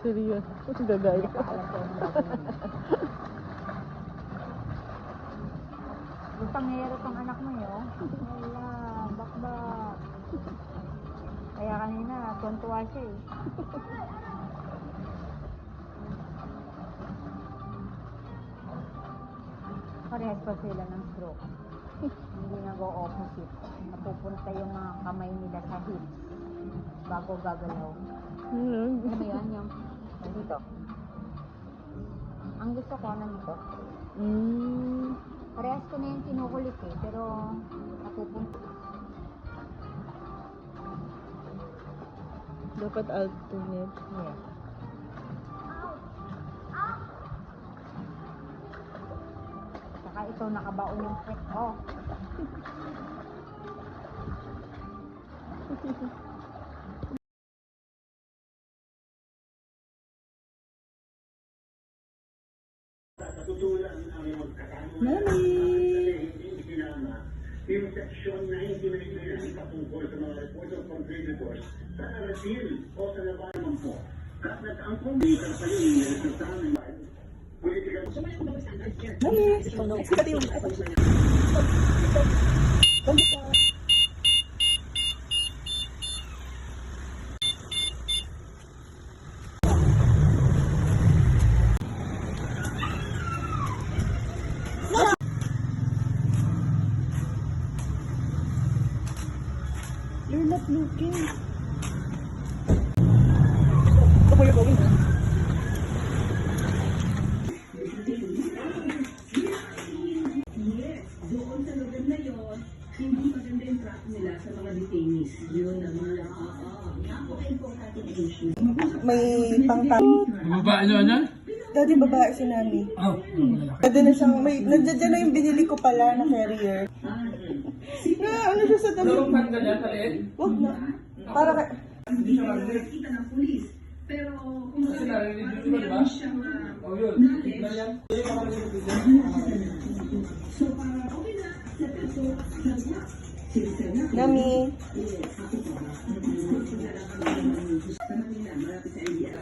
Seryoso. Gagaya. Alam ko yung gagawin. Yung pangyayari pang anak mo yun, wala, bakbak. Kaya kanina, tuntua siya eh. Parehas pa sila ng stroke. Hindi nag-o-opposite. Napupunta yung mga kamay nila sa hips bago gagalaw. Ano ba yun? Yung dito. Ang gusto ko nandito. Parehas ko na yung kinukulit eh, pero napupunta. Dapat alternate. Yes. Saka ito nakabaon yung pet ko. Mami! Yung seksyon na hindi nakikinig patungkol sa mga reports of contributors sa Karatil o sa Labanan po. Kapag ang kumita sa iyo yung resultahan ng political... Mami! Pati yung... You're not looking. Ito ko yung gawin. Yes, doon sa lugar na yun, hindi maganda yung track nila sa mga detainees. Yun ang mga, napaka-importanting issue. May pangtapos. Babae nyo yan? Dati babae si Nami. Oo. Pwede na siyang, nandiyan na yung binili ko pala na carrier. Na ano siya sa dami. Narupan ka niya, taliin? Wag na. Para ka... Hindi na nakikita ng pulis. Pero kung Kasi narinig dito ba, diba? siyang Oo yun. Tignan yan. so para okay na sa kaso nagwa. Sinisir na. Nami. Ako pa ba? Sa Manila, malapit sa India.